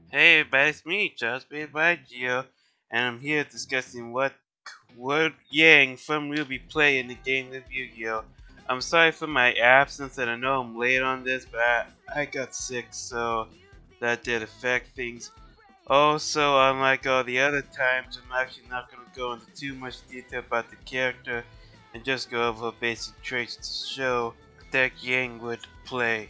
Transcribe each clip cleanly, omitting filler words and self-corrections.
Hey everybody, it's me, chargebladeygo, and I'm here discussing what Yang from RWBY play in the game of Yu-Gi-Oh! I'm sorry for my absence, and I know I'm late on this, but I got sick, so that did affect things. Also, unlike all the other times, I'm actually not going to go into too much detail about the character, and just go over basic traits to show that Yang would play.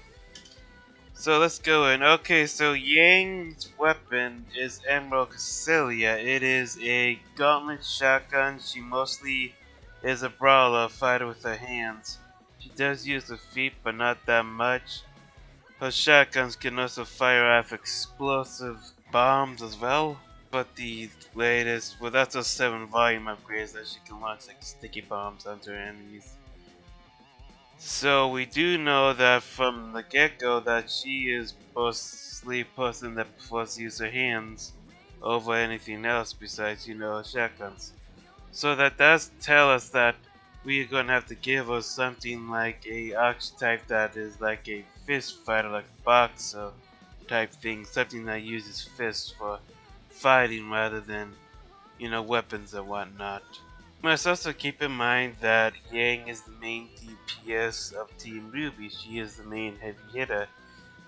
So let's go in. Okay, so Yang's weapon is Emerald Cassilia. It is a gauntlet shotgun. She mostly is a brawler, a fighter with her hands. She does use her feet, but not that much. Her shotguns can also fire off explosive bombs as well. But the latest, well, that's those 7 volume upgrades that she can launch like sticky bombs onto her enemies. So we do know that from the get-go that she is mostly a person that prefers to use her hands over anything else besides, shotguns. So that does tell us that we are going to have to give her something like a archetype that is like a fist fighter, like a boxer type thing, something that uses fists for fighting rather than, weapons and whatnot. Must also keep in mind that Yang is the main DPS of Team RWBY. She is the main heavy hitter.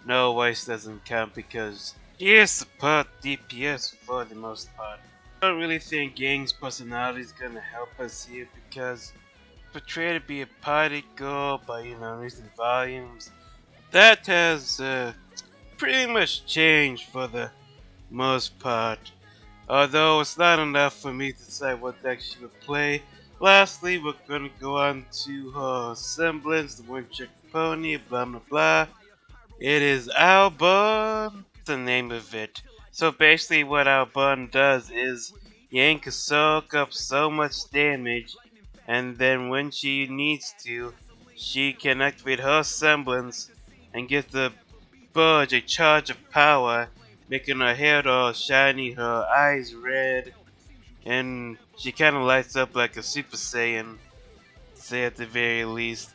No, Weiss doesn't count because she is support DPS for the most part. I don't really think Yang's personality is gonna help us here because portrayed to be a party girl by recent volumes, that has pretty much changed for the most part. Although it's not enough for me to decide what deck she would play. Lastly, we're gonna go on to her semblance, the one trick pony, blah blah blah. It is Albun, the name of it. So basically what Albun does is Yang can soak up so much damage, and then when she needs to, she can activate her semblance and give the Budge a charge of power, making her hair all shiny, her eyes red, and she kind of lights up like a Super Saiyan, say at the very least.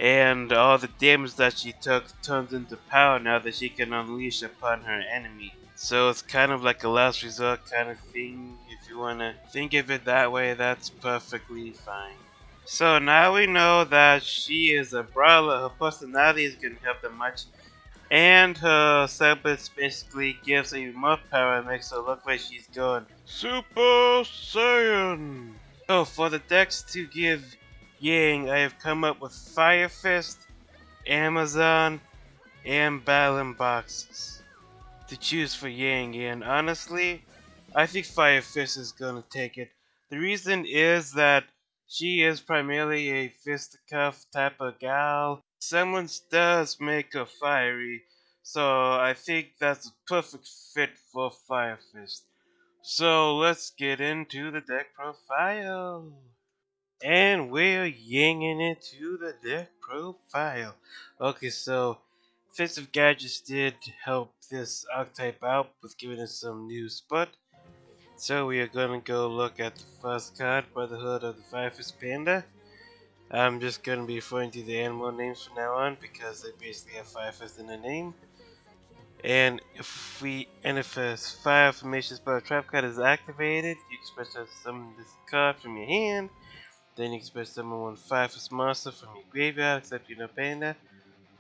And all the damage that she took turns into power now that she can unleash upon her enemy. So it's kind of like a last resort kind of thing. If you want to think of it that way, that's perfectly fine. So now we know that she is a brawler. Her personality is going to help them much. And her semblance basically gives her even more power and makes her look like she's going Super Saiyan. So for the decks to give Yang, I have come up with Fire Fist, Amazon, and Battling Boxes to choose for Yang. And honestly, I think Fire Fist is gonna take it. The reason is that she is primarily a fisticuff type of gal. Semblance does make her fiery, so I think that's a perfect fit for Fire Fist. So let's get into the deck profile. And we're yinging into the deck profile. Okay, so Fist of Gadgets did help this archetype out with giving us some new spot. So we are gonna go look at the first card, Brotherhood of the Firefist Panda. I'm just gonna be referring to the animal names from now on because they basically have Firefist in the name. And if a fire formation spell trap card is activated, you can special summon this card from your hand. Then you can special summon one Firefist monster from your graveyard, except you're not paying that.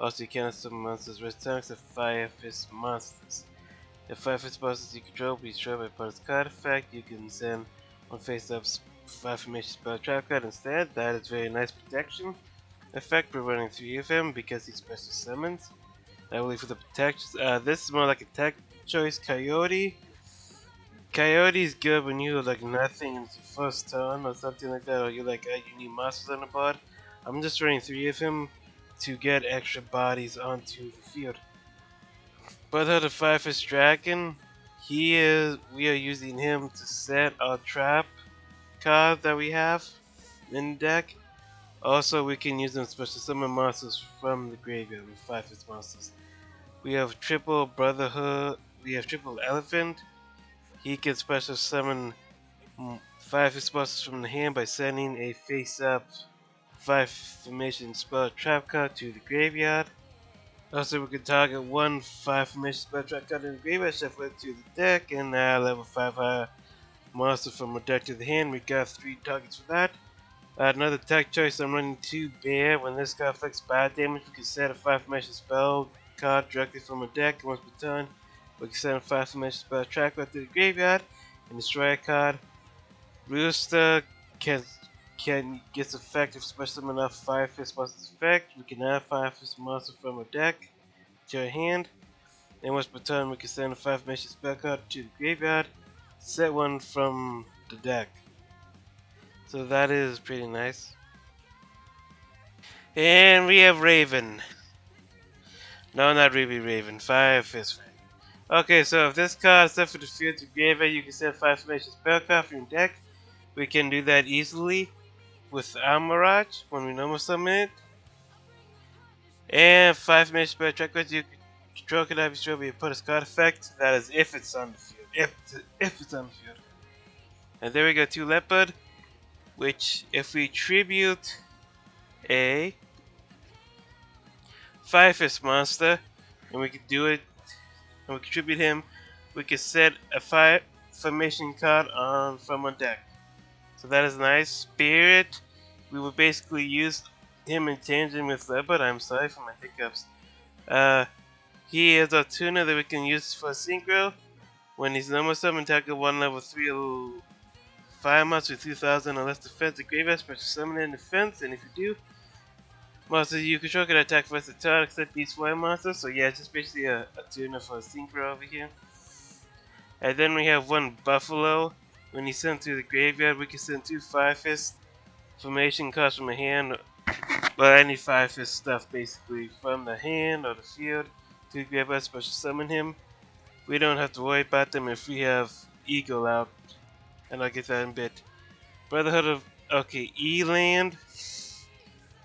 Also, you cannot summon monsters return except Firefist monsters. If Firefist monsters you control be destroyed by opponent's card effect, you can send one face-up fire formation spell trap card instead. That is very nice protection effect. We're running 3 of them because he special summons. I believe for the protections. This is more like a tech choice, Coyote. Coyote is good when you like nothing in your first turn or something like that, or you like you need monsters on the board. I'm just running 3 of him to get extra bodies onto the field. Brotherhood of Firefist Dragon. We are using him to set our trap card that we have in the deck. Also, we can use them to special summon monsters from the graveyard with Firefist monsters. We have triple Brotherhood. We have triple Elephant. He can special summon 5 monsters from the hand by sending a face-up 5 formation spell trap card to the graveyard. Also, we can target one 5 formation spell track card in the graveyard, shuffle it to the deck, and level 5 monster from a deck to the hand. We got 3 targets for that. Another tech choice, I'm running 2 Bear. When this card affects bad damage, we can set a 5 formation spell card directly from a deck. Once per turn, we can send a 5 formation spell track card to the graveyard and destroy a card. Rooster can gets effect if special summon enough 5 fist monsters effect. We can add 5 fist monster from a deck to our hand. And once per turn, we can send a 5 formation spell card to the graveyard. Set one from the deck. So that is pretty nice. And we have Raven. No, not Ruby Raven. 5 Fist Raven. Okay, so if this card is set for the field to graveyard, you can set 5 formation spell card from your deck. We can do that easily with Mirage when we normal summon it. And 5 formation spell track cards, you can control can have destroyed by your opponent's card effect. That is if it's on the field. If it's on the field. And there we go, 2 Leopard. Which, if we tribute a 5 fist monster, and we can do it, and we contribute him, we can set a 5 formation card on from a deck. So that is nice. Spirit, we will basically use him in tandem with Leopard. I'm sorry for my hiccups. He is a tuner that we can use for synchro. When he's normal summon, target 1 level 3 5 monsters with 2000 or less defense, the graveyard special summon and defense, and if you do, monsters you control can attack first the turn except these 5 monsters. So yeah, it's just basically a tuner for a synchro over here. And then we have 1 Buffalo. When he's sent to the graveyard, we can send 2 5 fist formation cards from the hand, or any 5 fist stuff basically from the hand or the field to the graveyard special summon him. We don't have to worry about them if we have Eagle out. And I'll get that in a bit. Brotherhood of Eland.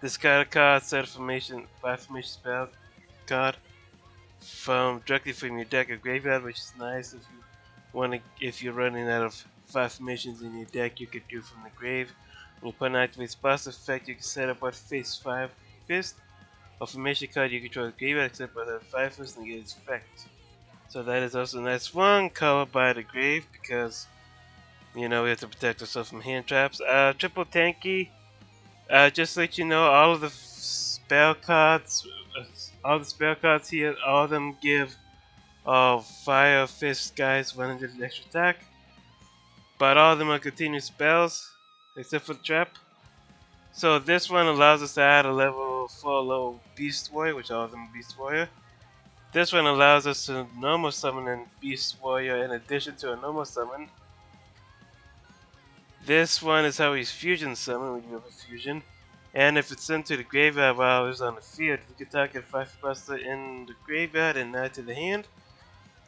Discard a card, set a formation, 5 formation spell card from directly from your deck or graveyard, which is nice if you if you're running out of 5 formations in your deck, you could do from the grave. When you put an activates boss effect, you can set up what face 5 fist or formation card you control the graveyard except by the 5 fist and get its effect. So that is also nice. 1 color by the grave because you know, we have to protect ourselves from hand traps. Triple tanky. Just to let you know, all of the spell cards, here, all of them give Fire Fist guys 100 extra attack. But all of them are continuous spells, except for the trap. So this one allows us to add a level 4 low Beast Warrior, which all of them are Beast Warrior. This one allows us to normal summon a Beast Warrior in addition to a normal summon. This one is how he's fusion summon when you have a fusion. And if it's sent to the graveyard while it's on the field, we can target 5 buster in the graveyard and add to the hand.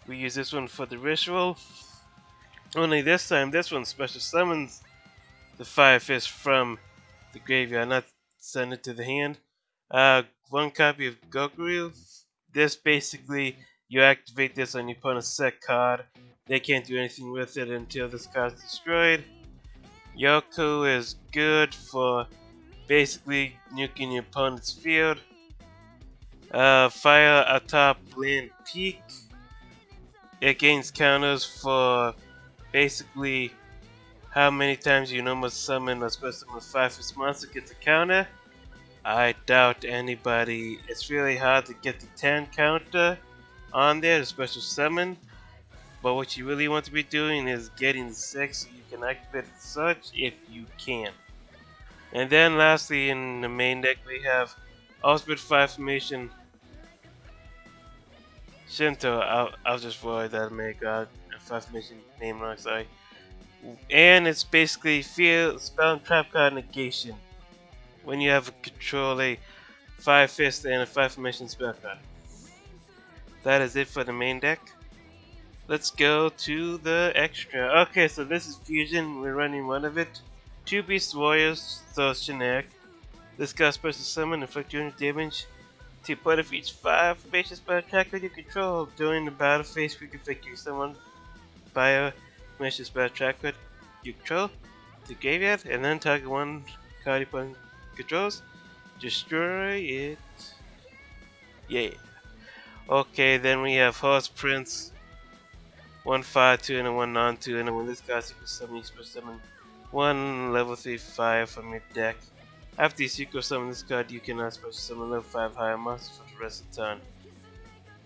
We use this one for the ritual. Only this time, this one special summons the 5 fist from the graveyard, not send it to the hand. 1 copy of Gokuru. This basically, you activate this on your opponent's set card. They can't do anything with it until this card is destroyed. Yoku is good for basically nuking your opponent's field. Fire atop land peak. It gains counters for basically how many times you normal summon or special summon a 5 fist monster gets a counter. I doubt anybody. It's really hard to get the 10 counter on there, the special summon. But what you really want to be doing is getting the 6 so you can activate it such if you can. And then lastly in the main deck we have Ultimate 5 formation Shinto. I'll just avoid that make a 5 formation name wrong, sorry. And it's basically field spell and trap card negation. When you have control a 5 fist and a 5 formation spell card. That is it for the main deck. Let's go to the extra. Okay, so this is fusion. We're running one of it. 2 Beast Warriors, so it's generic. This guy's special summon, inflict 200 damage. 2 part of each 5 formation spell attack with your control. During the battle phase, we can inflict you someone by a formation spell attack with your control to graveyard, and then target 1 card your opponent controls. Destroy it. Yeah. Okay, then we have Horse Prince, 1/5/2 and a 1 non-2, and then when this guy's Super Summon, you Super Summon 1 level 3/5 from your deck. After you Super Summon this card, you cannot Special Summon level 5 higher monsters for the rest of the turn.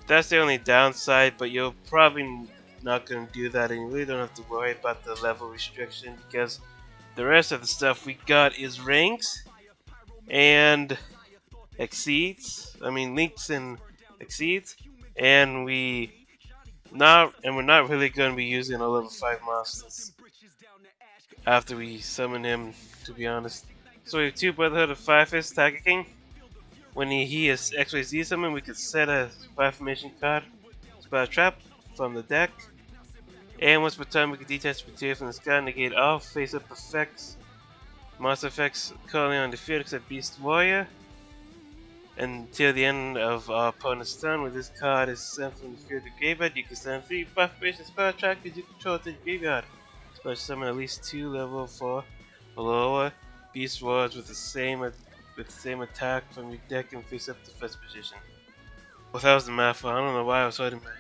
That's the only downside, but you're probably not going to do that, and you really don't have to worry about the level restriction because the rest of the stuff we got is ranks and exceeds. I mean links and exceeds, and we're not really going to be using a level 5 monsters after we summon him, to be honest. So we have 2 Brotherhood of Firefist Tiger King. When he is XYZ summon, we could set a 5 formation card, spell trap from the deck, and once per turn we can detach material from the sky, negate all face-up effects, monster effects currently on the field except Beast Warrior, until the end of our opponent's turn. When this card is sent from the field to the graveyard, you can send 3 5 formation spell trackers you control to the graveyard. Special summon at least 2 level 4 or lower Beast Warriors with the same attack from your deck and face up to first position. Well, that was the math. I don't know why I was holding my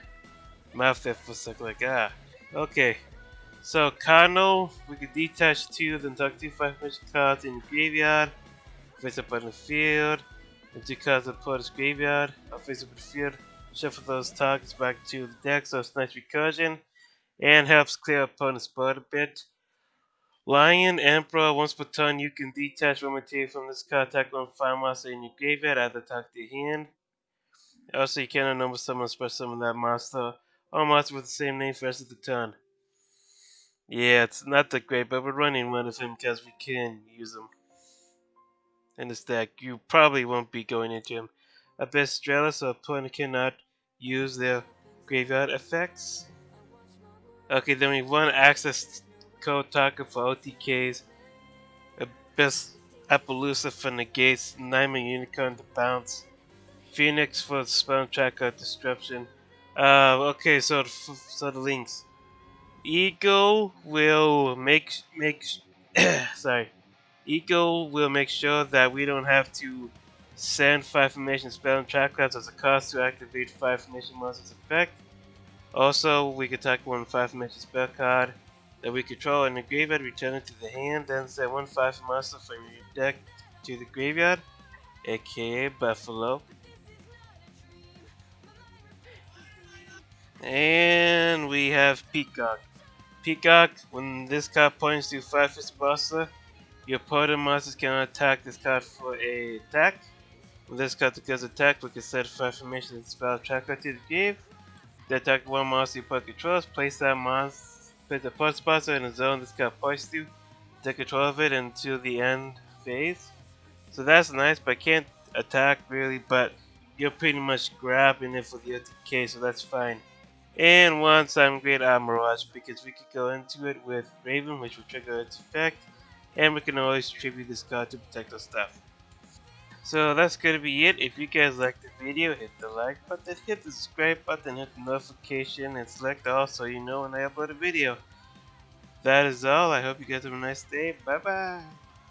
mouth there for a second. Like, okay. So, Cardinal, we can detach 2, then tuck 2 5 formation cards in the graveyard, face up on the field, and 2 cards of opponent's graveyard. I'll face up on the field, shuffle those targets back to the deck, so it's nice recursion, and helps clear opponent's board a bit. Lion Emperor, once per turn you can detach one material from this card, attack one fire monster in your graveyard, add the attack to your hand. Also, you cannot number summon or special summon that monster or monster with the same name for the rest of the turn. Yeah, it's not that great, but we're running one of him because we can use him in this deck. You probably won't be going into him. Abyss Strela, so opponent cannot use their graveyard effects. Okay, then we have one access code target for OTKs. Abyss Appaloosa for negates, Nightmare Unicorn to bounce, Phoenix for spell tracker disruption. Okay, so the links. Ego will make sorry. Ego will make sure that we don't have to send 5 formation spell and track cards as a cost to activate 5 formation monsters effect. Also, we can attack 1 5 formation spell card that we control in the graveyard, return it to the hand, then send 1 5 monster from your deck to the graveyard, aka Buffalo. And we have Peacock. Peacock, when this card points to 5 fist monster, your opponent monsters cannot attack this card for a attack. When this card declares attack, we can set 5 formation and spell tracker to the grave. They attack 1 monster your opponent controls, place that monster, place the opponent's monster in a zone this card points to, take control of it until the end phase. So that's nice, but I can't attack really, but you're pretty much grabbing it for the OTK, so that's fine. And one time great Mirage, because we could go into it with Raven, which will trigger its effect, and we can always tribute this card to protect our stuff. So that's gonna be it. If you guys liked the video, hit the like button, hit the subscribe button, hit the notification, and select all so you know when I upload a video. That is all. I hope you guys have a nice day. Bye bye.